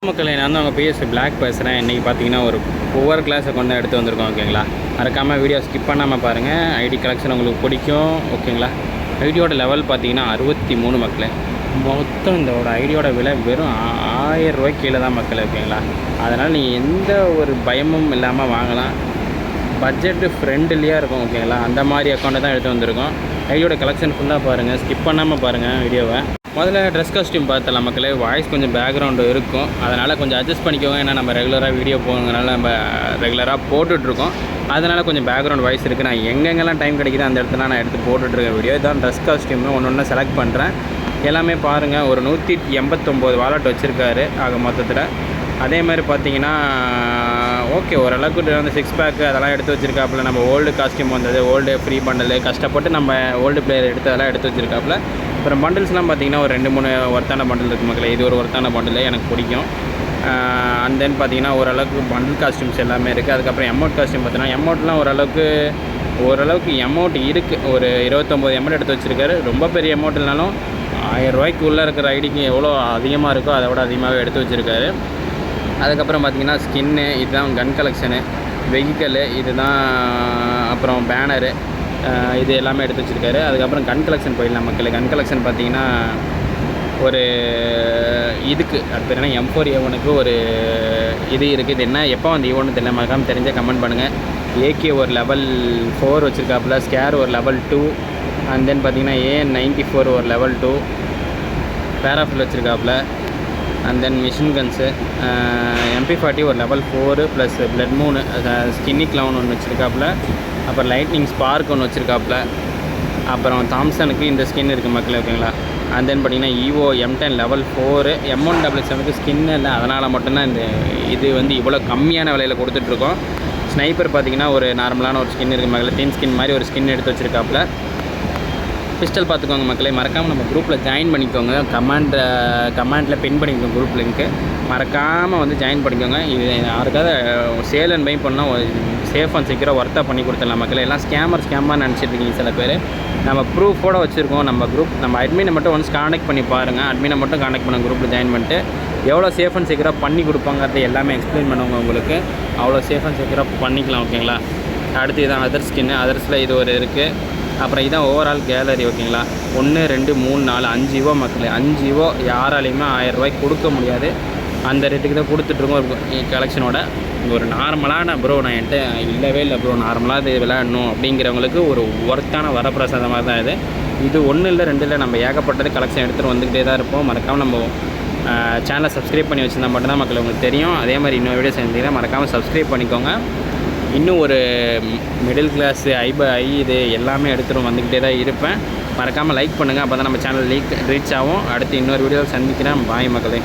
மக்களே, நான் தான் உங்கள் பிஎஸ்சி பிளாக் பேசுகிறேன். இன்றைக்கி பார்த்தீங்கன்னா ஒரு ஒவ்வொரு கிளாஸை கொண்டு எடுத்து வந்திருக்கோம். ஓகேங்களா, மறக்காமல் வீடியோ ஸ்கிப் பண்ணாமல் பாருங்கள். ஐடி கலெக்ஷன் உங்களுக்கு பிடிக்கும். ஓகேங்களா, ஐடியோட லெவல் பார்த்தீங்கன்னா 63 மக்களே. மொத்தம் இந்த ஐடியோட விலை வெறும் 1000 ரூபாய்க்கு கீழே தான் மக்களே. ஓகேங்களா, அதனால் நீங்கள் எந்த ஒரு பயமும் இல்லாமல் வாங்கலாம். பட்ஜெட்டு ஃப்ரெண்ட்லியாக இருக்கும். ஓகேங்களா, அந்த மாதிரி அக்கௌண்ட்டை தான் எடுத்து வந்திருக்கோம். ஐடியோட கலெக்ஷன் ஃபுல்லாக பாருங்கள், ஸ்கிப் பண்ணாமல் பாருங்கள் வீடியோவை. முதல்ல ட்ரெஸ் காஸ்டியூம் பார்த்தலாம் மக்களே. வாய்ஸ் கொஞ்சம் பேக்ரவுண்டு இருக்கும், அதனால் கொஞ்சம் அட்ஜஸ்ட் பண்ணிக்கோங்க. ஏன்னா நம்ம ரெகுலராக வீடியோ போகிறதுனால நம்ம ரெகுலராக போட்டுட்ருக்கோம். அதனால் கொஞ்சம் பேக்ரவுண்ட் வாய்ஸ் இருக்குது. நான் எங்கெங்கெல்லாம் டைம் கிடைக்குது அந்த இடத்துல நான் எடுத்து போட்டுட்ருக்கேன் வீடியோ. இதான் ட்ரெஸ் காஸ்டியூம்னு ஒன்று செலக்ட் பண்ணுறேன். எல்லாமே பாருங்கள். ஒரு 189 வாலெட் வச்சுருக்காரு ஆக மொத்தத்தில். அதே மாதிரி பார்த்தீங்கன்னா ஓகே, ஓரளவுக்கு வந்து 6 பேக்கு அதெல்லாம் எடுத்து வச்சுருக்காப்புல. நம்ம ஓல்டு காஸ்டியூம் வந்தது, ஓல்டு ஃப்ரீ பண்டலு கஷ்டப்பட்டு நம்ம ஓல்டு பிளேயர் எடுத்து அதெல்லாம் எடுத்து வச்சுருக்காப்புல. அப்புறம் பண்டில்ஸ்லாம் பார்த்திங்கன்னா ஒரு 2-3 ஒர்த்தான பண்டில் இருக்குது மக்களே. இது ஒரு ஒர்த்தான பண்டில், எனக்கு பிடிக்கும். அண்ட் தென் பார்த்திங்கன்னா ஓரளவுக்கு பண்டில் காஸ்டியூம்ஸ் எல்லாமே இருக்குது. அதுக்கப்புறம் எமௌண்ட் காஸ்டியூம் பார்த்தீங்கன்னா எமௌண்ட்லாம் ஓரளவுக்கு எமௌண்ட் இருக்குது. ஒரு 29 எமௌண்ட் எடுத்து வச்சுருக்காரு. ரொம்ப பெரிய அமௌண்ட் இல்லைனாலும் 1000 ரூபாய்க்கு உள்ளே இருக்கிற ஐடிக்கு எவ்வளோ அதிகமாக இருக்கோ அதை விட அதிகமாகவே எடுத்து வச்சுருக்காரு. அதுக்கப்புறம் பார்த்திங்கன்னா ஸ்கின்னு, இதுதான் கன் கலெக்ஷனு, வெஹிக்கலு இதுதான், அப்புறம் பேனரு, இது எல்லாமே எடுத்து வச்சுருக்காரு. அதுக்கப்புறம் கன் கலெக்ஷன் போயிடலாம் மக்கள். கன் கலெக்ஷன் பார்த்திங்கன்னா ஒரு இதுக்கு அது பேர் என்ன, M4A1க்கு ஒரு இது இருக்குது. இது என்ன எப்போ வந்து ஈவொன்னு தெரியல, மறக்காமல் தெரிஞ்சால் கமெண்ட் பண்ணுங்கள். AK ஒரு லெவல் 4 வச்சுருக்காப்புல, ஸ்கேர் ஒரு லெவல் 2, அண்ட் தென் பார்த்திங்கன்னா AN94 ஒரு லெவல் 2, பேராஃபில் வச்சுருக்காப்புல. And then machine guns, MP40 ஒரு level 4 plus blood 3, skinny clown ஒன்று வச்சுருக்காப்புல. அப்புறம் லைட்னிங் ஸ்பார்க் ஒன்று வச்சுருக்காப்புல. அப்புறம் தாம்சனுக்கு இந்த ஸ்கின் இருக்குது மக்களே. ஓகேங்களா, அண்ட் தென் பார்த்திங்கன்னா EVO M10 லெவல் 4, M177க்கு ஸ்கின் இல்லை, அதனால் மட்டும்தான் இது வந்து இவ்வளோ கம்மியான விலையில் கொடுத்துட்ருக்கோம். ஸ்னைப்பர் பார்த்திங்கன்னா ஒரு நார்மலான ஒரு ஸ்கின் இருக்குது மக்களே. தீம் ஸ்கின் மாதிரி ஒரு ஸ்கின் எடுத்து வச்சுருக்காப்புல. பிஸ்டல் பார்த்துக்கோங்க மக்களே. மறக்காமல் நம்ம குரூப்பில் ஜாயின் பண்ணிக்கோங்க. கமெண்டில் பின் பண்ணிக்கோங்க குரூப் லிங்க்கு. மறக்காமல் வந்து ஜாயின் பண்ணிக்கோங்க. இது யாருக்காவது சேல் அண்ட் பை பண்ணால் சேஃப் அண்ட் செக்யூராக ஒர்த்தாக பண்ணி கொடுத்துடலாம் மக்களே. எல்லாம் ஸ்கேமாக நினச்சிட்ருக்கீங்க சில பேர். நம்ம ப்ரூஃபோடு வச்சுருக்கோம். நம்ம அட்மினை மட்டும் ஒன்ஸ் காண்டக்ட் பண்ணி பாருங்கள். அட்மினை மட்டும் காண்டக்ட் பண்ணுங்கள். குரூப்பில் ஜாயின் பண்ணிட்டு எவ்வளோ சேஃப் அண்ட் செக்யூராக பண்ணி கொடுப்பாங்கிறது எல்லாமே எக்ஸ்பிளைன் பண்ணுவாங்க உங்களுக்கு. அவ்வளோ சேஃப் அண்ட் செக்யூராக பண்ணிக்கலாம். ஓகேங்களா, அடுத்து இதான் அதர் ஸ்கின்னு. அதர்ஸில் இது ஒரு இருக்குது. அப்புறம் இதான் ஓவரால் கேலரி. ஓகேங்களா, 1 2 3 4 5 இவோ மக்களே. 5 இவோ யாராலையுமே 1000 ரூபாய்க்கு கொடுக்க முடியாது. அந்த ரேட்டுக்கு தான் கொடுத்துட்ருக்கோம் கலெக்ஷனோட. ஒரு நார்மலான ப்ரோ நான் என்கிட்ட இல்லவே இல்லை ப்ரோ, நார்மலாக இது விளையாடணும் அப்படிங்கிறவங்களுக்கு ஒரு ஒர்த்தான வரப்பிரசாதமாக தான் இது. இது 1 இல்லை 2 இல்லை, நம்ம ஏகப்பட்டது கலெக்ஷன் எடுத்துகிட்டு வந்துக்கிட்டே தான் இருப்போம். மறக்காமல் நம்ம சேனலை சப்ஸ்கிரைப் பண்ணி வச்சுருந்தா மட்டும்தான் மக்கள் உங்களுக்கு தெரியும். அதே மாதிரி இன்னொரு வீடியோ செஞ்சிங்கன்னா மறக்காமல் சப்ஸ்கிரைப் பண்ணிக்கோங்க. இன்னும் ஒரு மிடில் கிளாஸு இது எல்லாமே எடுத்துகிட்டு வந்துக்கிட்டே தான் இருப்பேன். மறக்காமல் லைக் பண்ணுங்கள். அப்போ தான் நம்ம சேனல் ரீச் ஆகும். அடுத்து இன்னொரு வீடியோவில் சந்திக்கிறேன். பாய் மக்களே.